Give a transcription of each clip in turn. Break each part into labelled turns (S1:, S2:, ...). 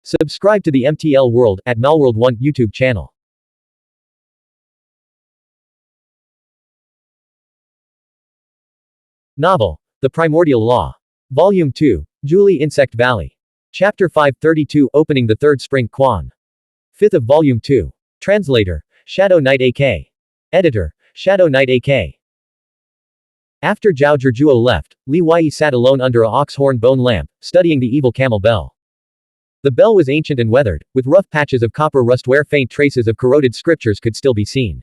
S1: Subscribe to the MTL World at Malworld 1 YouTube channel. Novel, The Primordial Law. Volume 2, Julie Insect Valley. Chapter 532 Opening the Third Spring Quan. 5th of Volume 2. Translator, Shadow Knight AK. Editor, Shadow Knight AK. After Zhao Zhijuo left, Li Wei sat alone under a ox horn bone lamp, studying the evil camel bell. The bell was ancient and weathered, with rough patches of copper rust where faint traces of corroded scriptures could still be seen.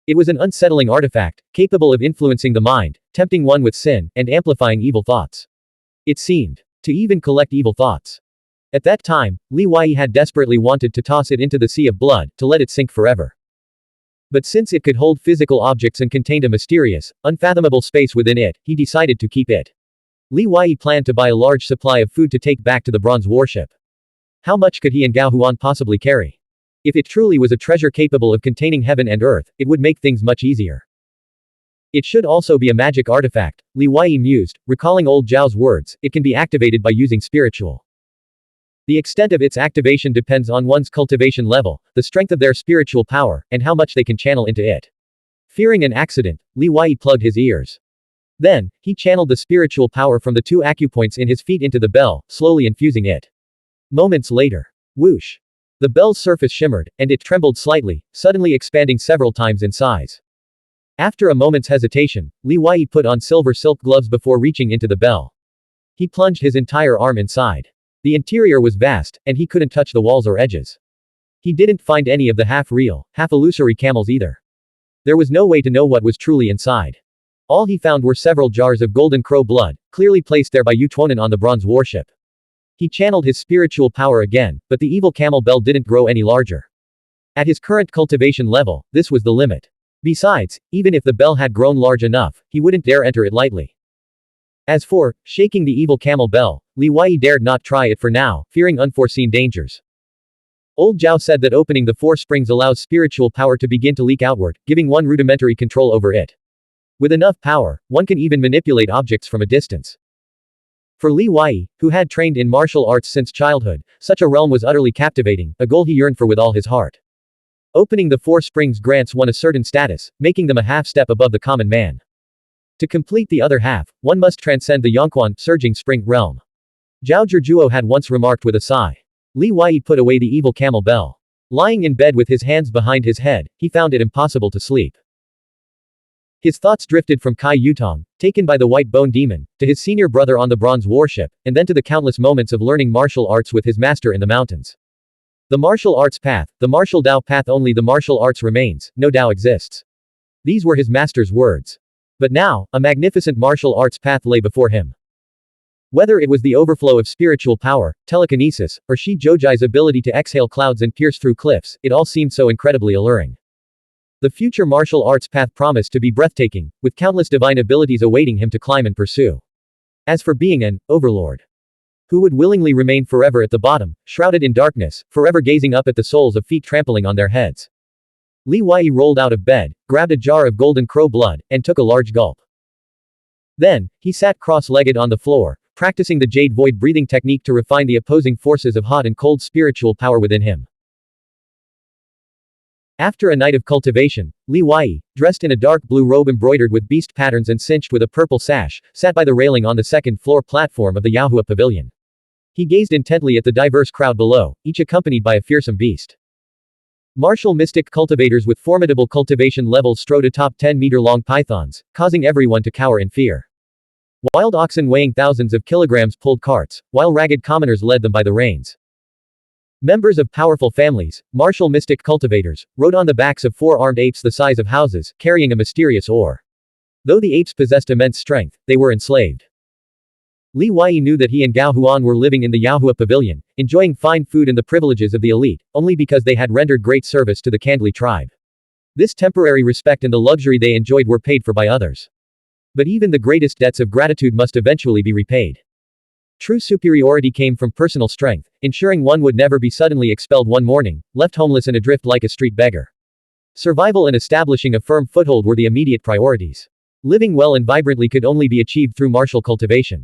S1: It was an unsettling artifact, capable of influencing the mind, tempting one with sin, and amplifying evil thoughts. It seemed to even collect evil thoughts. At that time, Li Wei had desperately wanted to toss it into the sea of blood, to let it sink forever. But since it could hold physical objects and contained a mysterious, unfathomable space within it, he decided to keep it. Li Wei planned to buy a large supply of food to take back to the bronze warship. How much could he and Xuanhuan possibly carry? If it truly was a treasure capable of containing heaven and earth, it would make things much easier. It should also be a magic artifact, Li Wei mused, recalling old Zhao's words, it can be activated by using spiritual. The extent of its activation depends on one's cultivation level, the strength of their spiritual power, and how much they can channel into it. Fearing an accident, Li Wei plugged his ears. Then, he channeled the spiritual power from the 2 acupoints in his feet into the bell, slowly infusing it. Moments later. Whoosh! The bell's surface shimmered, and it trembled slightly, suddenly expanding several times in size. After a moment's hesitation, Li Wei put on silver silk gloves before reaching into the bell. He plunged his entire arm inside. The interior was vast, and he couldn't touch the walls or edges. He didn't find any of the half-real, half-illusory camels either. There was no way to know what was truly inside. All he found were several jars of golden crow blood, clearly placed there by Xuanhuan on the bronze warship. He channeled his spiritual power again, but the evil camel bell didn't grow any larger. At his current cultivation level, this was the limit. Besides, even if the bell had grown large enough, he wouldn't dare enter it lightly. As for shaking the evil camel bell, Li Wei dared not try it for now, fearing unforeseen dangers. Old Zhao said that opening the 4 springs allows spiritual power to begin to leak outward, giving one rudimentary control over it. With enough power, one can even manipulate objects from a distance. For Li Wei, who had trained in martial arts since childhood, such a realm was utterly captivating, a goal he yearned for with all his heart. Opening the 4 springs grants one a certain status, making them a half-step above the common man. To complete the other half, one must transcend the Xuanhuan, surging spring, realm. Zhao Zhijuo had once remarked with a sigh. Li Wei put away the evil camel bell. Lying in bed with his hands behind his head, he found it impossible to sleep. His thoughts drifted from Kai Yutong, taken by the white bone demon, to his senior brother on the bronze warship, and then to the countless moments of learning martial arts with his master in the mountains. The martial arts path, the martial Dao path, only the martial arts remains, no Dao exists. These were his master's words. But now, a magnificent martial arts path lay before him. Whether it was the overflow of spiritual power, telekinesis, or Shi Zhoujai's ability to exhale clouds and pierce through cliffs, it all seemed so incredibly alluring. The future martial arts path promised to be breathtaking, with countless divine abilities awaiting him to climb and pursue. As for being an overlord, who would willingly remain forever at the bottom, shrouded in darkness, forever gazing up at the soles of feet trampling on their heads. Li Wei rolled out of bed, grabbed a jar of golden crow blood, and took a large gulp. Then, he sat cross-legged on the floor, practicing the jade void breathing technique to refine the opposing forces of hot and cold spiritual power within him. After a night of cultivation, Li Wei, dressed in a dark blue robe embroidered with beast patterns and cinched with a purple sash, sat by the railing on the second-floor platform of the Yahua Pavilion. He gazed intently at the diverse crowd below, each accompanied by a fearsome beast. Martial mystic cultivators with formidable cultivation levels strode atop 10-meter-long pythons, causing everyone to cower in fear. Wild oxen weighing thousands of kilograms pulled carts, while ragged commoners led them by the reins. Members of powerful families, martial mystic cultivators, rode on the backs of 4 armed apes the size of houses, carrying a mysterious ore. Though the apes possessed immense strength, they were enslaved. Li Wei knew that he and Xuanhuan were living in the Yahua Pavilion, enjoying fine food and the privileges of the elite, only because they had rendered great service to the Kandli tribe. This temporary respect and the luxury they enjoyed were paid for by others. But even the greatest debts of gratitude must eventually be repaid. True superiority came from personal strength, ensuring one would never be suddenly expelled one morning, left homeless and adrift like a street beggar. Survival and establishing a firm foothold were the immediate priorities. Living well and vibrantly could only be achieved through martial cultivation.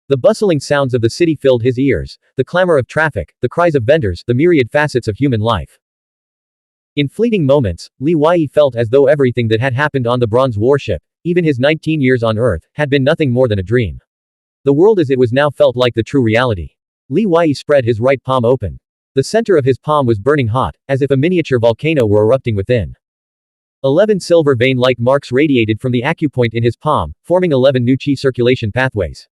S1: The bustling sounds of the city filled his ears, the clamor of traffic, the cries of vendors, the myriad facets of human life. In fleeting moments, Li Wei felt as though everything that had happened on the bronze warship, even his 19 years on Earth, had been nothing more than a dream. The world as it was now felt like the true reality. Li Wei spread his right palm open. The center of his palm was burning hot, as if a miniature volcano were erupting within. 11 silver vein-like marks radiated from the acupoint in his palm, forming 11 new qi circulation pathways.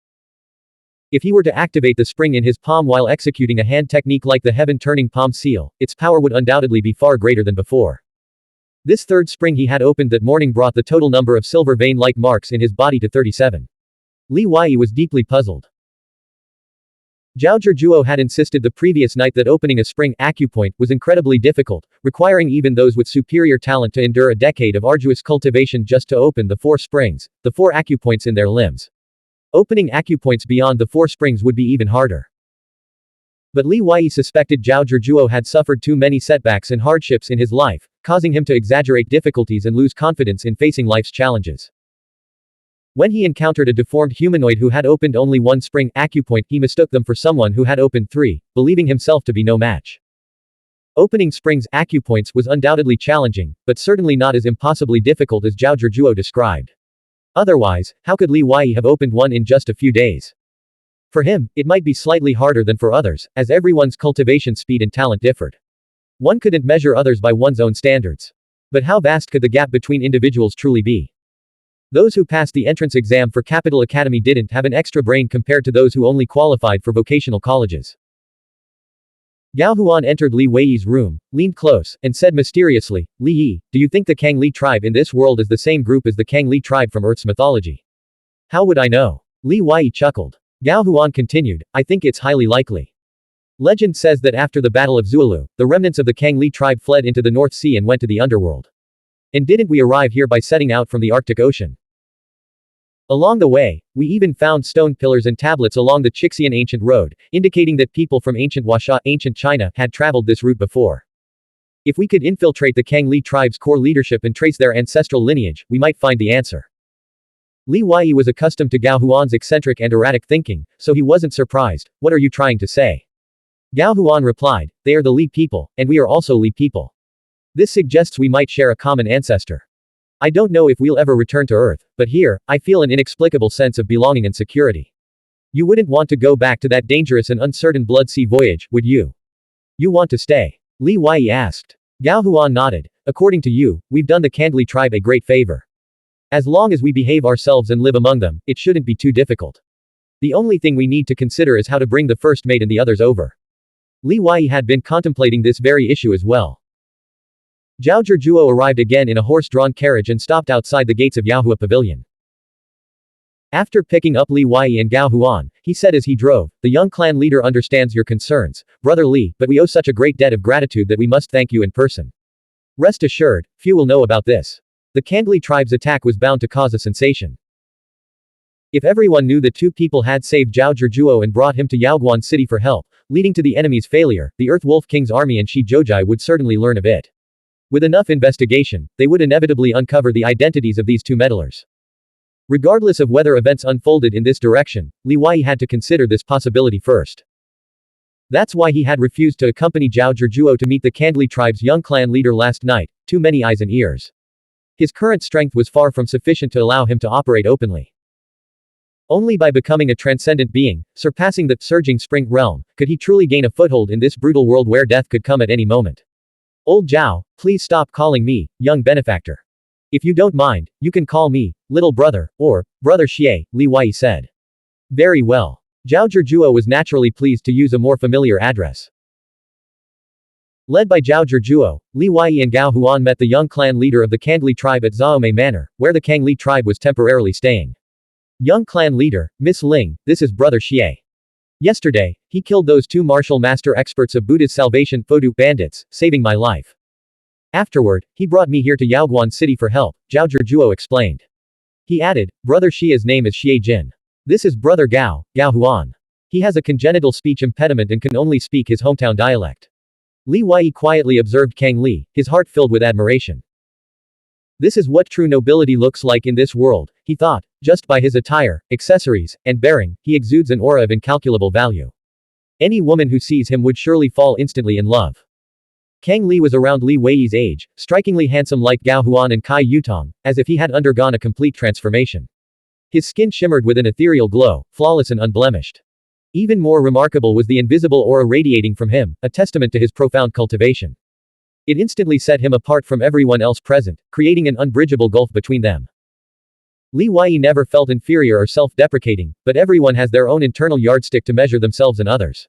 S1: If he were to activate the spring in his palm while executing a hand technique like the heaven-turning palm seal, its power would undoubtedly be far greater than before. This third spring he had opened that morning brought the total number of silver vein-like marks in his body to 37. Li Wei was deeply puzzled. Zhao Zhijuo had insisted the previous night that opening a spring acupoint was incredibly difficult, requiring even those with superior talent to endure a decade of arduous cultivation just to open the 4 springs, the 4 acupoints in their limbs. Opening acupoints beyond the 4 springs would be even harder. But Li Wei suspected Zhao Zhijuo had suffered too many setbacks and hardships in his life, causing him to exaggerate difficulties and lose confidence in facing life's challenges. When he encountered a deformed humanoid who had opened only 1 spring acupoint, he mistook them for someone who had opened 3, believing himself to be no match. Opening springs acupoints was undoubtedly challenging, but certainly not as impossibly difficult as Zhao Zhijuo described. Otherwise, how could Li Wei have opened one in just a few days? For him, it might be slightly harder than for others, as everyone's cultivation speed and talent differed. One couldn't measure others by one's own standards. But how vast could the gap between individuals truly be? Those who passed the entrance exam for Capital Academy didn't have an extra brain compared to those who only qualified for vocational colleges. Xuanhuan entered Li Wei's room, leaned close, and said mysteriously, "Li Yi, do you think the Kang Li tribe in this world is the same group as the Kang Li tribe from Earth's mythology?" "How would I know?" Li Wei chuckled. Xuanhuan continued, "I think it's highly likely. Legend says that after the Battle of Zualu, the remnants of the Kang Li tribe fled into the North Sea and went to the underworld. And didn't we arrive here by setting out from the Arctic Ocean? Along the way, we even found stone pillars and tablets along the Xixian ancient road, indicating that people from ancient Wuxia, ancient China, had traveled this route before. If we could infiltrate the Kang Li tribe's core leadership and trace their ancestral lineage, we might find the answer." Li Wei was accustomed to Xuanhuan's eccentric and erratic thinking, so he wasn't surprised. "What are you trying to say?" Xuanhuan replied, "They are the Li people, and we are also Li people. This suggests we might share a common ancestor. I don't know if we'll ever return to Earth, but here, I feel an inexplicable sense of belonging and security. You wouldn't want to go back to that dangerous and uncertain blood sea voyage, would you? You want to stay?" Li Wei asked. Xuanhuan nodded. "According to you, we've done the Kang Li tribe a great favor. As long as we behave ourselves and live among them, it shouldn't be too difficult. The only thing we need to consider is how to bring the first mate and the others over." Li Wei had been contemplating this very issue as well. Zhao Zhijuo arrived again in a horse-drawn carriage and stopped outside the gates of Yaohua Pavilion. After picking up Li Wei and Xuanhuan, he said as he drove, "The young clan leader understands your concerns, Brother Li, but we owe such a great debt of gratitude that we must thank you in person. Rest assured, few will know about this. The Kang Li tribe's attack was bound to cause a sensation. If everyone knew that 2 people had saved Zhao Zhijuo and brought him to Yaoguan City for help, leading to the enemy's failure, the Earth Wolf King's army and Shi Zhoujai would certainly learn of it. With enough investigation, they would inevitably uncover the identities of these 2 meddlers. Regardless of whether events unfolded in this direction, Li Wei had to consider this possibility first. That's why he had refused to accompany Zhao Zhijuo to meet the Kang Li tribe's young clan leader last night, too many eyes and ears. His current strength was far from sufficient to allow him to operate openly. Only by becoming a transcendent being, surpassing the surging spring realm, could he truly gain a foothold in this brutal world where death could come at any moment. "Old Zhao, please stop calling me, young benefactor. If you don't mind, you can call me, little brother, or, brother Xie," Li Wei said. "Very well." Zhao Zhijuo was naturally pleased to use a more familiar address. Led by Zhao Zhijuo, Li Wei and Xuanhuan met the young clan leader of the Kang Li tribe at Zaome Manor, where the Kang Li tribe was temporarily staying. "Young clan leader, Miss Ling, this is brother Xie. Yesterday, he killed those 2 martial master experts of Buddha's salvation Fodu bandits, saving my life. Afterward, he brought me here to Yaoguan City for help," Zhao Zhijuo explained. He added, "Brother Xia's name is Xie Jin. This is brother Gao, Xuanhuan. He has a congenital speech impediment and can only speak his hometown dialect." Li Wei quietly observed Kang Li, his heart filled with admiration. This is what true nobility looks like in this world, he thought. Just by his attire, accessories, and bearing, he exudes an aura of incalculable value. Any woman who sees him would surely fall instantly in love. Kang Li was around Li Wei's age, strikingly handsome like Gao Huan and Kai Yutong, as if he had undergone a complete transformation. His skin shimmered with an ethereal glow, flawless and unblemished. Even more remarkable was the invisible aura radiating from him, a testament to his profound cultivation. It instantly set him apart from everyone else present, creating an unbridgeable gulf between them. Li Wei never felt inferior or self-deprecating, but everyone has their own internal yardstick to measure themselves and others.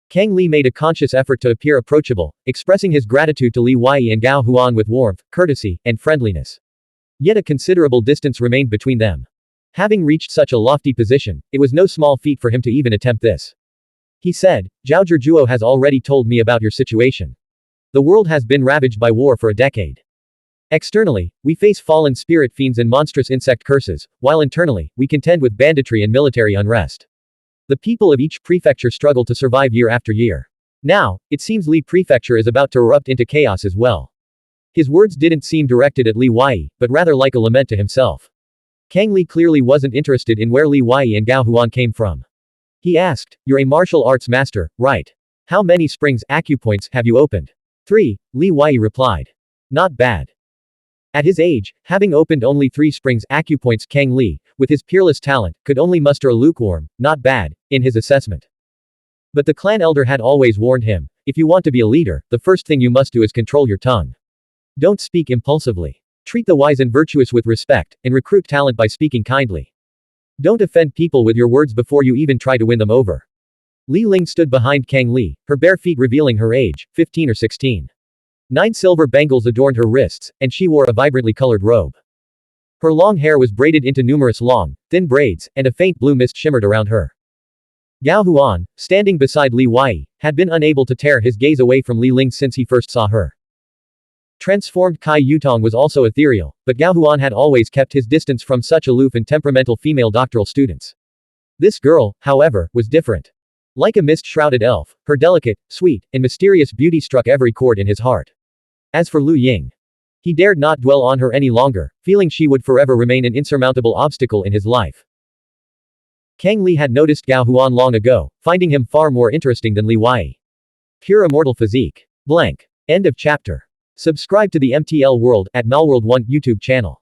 S1: Kang Li made a conscious effort to appear approachable, expressing his gratitude to Li Wei and Gao Huan with warmth, courtesy, and friendliness. Yet a considerable distance remained between them. Having reached such a lofty position, it was no small feat for him to even attempt this. He said, Zhao Zhizhuo has already told me about your situation. The world has been ravaged by war for a decade. Externally, we face fallen spirit fiends and monstrous insect curses, while internally, we contend with banditry and military unrest. The people of each prefecture struggle to survive year after year. Now, it seems Li Prefecture is about to erupt into chaos as well. His words didn't seem directed at Li Wei, but rather like a lament to himself. Kang Li clearly wasn't interested in where Li Wei and Gao Huan came from. He asked, You're a martial arts master, right? How many springs, acupoints, have you opened? 3, Li Wei replied. Not bad. At his age, having opened only 3 springs, acupoints, Kang Li, with his peerless talent, could only muster a lukewarm, not bad, in his assessment. But the clan elder had always warned him, if you want to be a leader, the first thing you must do is control your tongue. Don't speak impulsively. Treat the wise and virtuous with respect, and recruit talent by speaking kindly. Don't offend people with your words before you even try to win them over. Li Ling stood behind Kang Li, her bare feet revealing her age, 15 or 16. 9 silver bangles adorned her wrists, and she wore a vibrantly colored robe. Her long hair was braided into numerous long, thin braids, and a faint blue mist shimmered around her. Gao Huan, standing beside Li Wei, had been unable to tear his gaze away from Li Ling since he first saw her. Transformed Kai Yutong was also ethereal, but Gao Huan had always kept his distance from such aloof and temperamental female doctoral students. This girl, however, was different. Like a mist-shrouded elf, her delicate, sweet, and mysterious beauty struck every chord in his heart. As for Lu Ying, he dared not dwell on her any longer, feeling she would forever remain an insurmountable obstacle in his life. Kang Li had noticed Gao Huan long ago, finding him far more interesting than Li Wei. Pure immortal physique. Blank. End of chapter. Subscribe to the MTL World at Malworld 1 YouTube channel.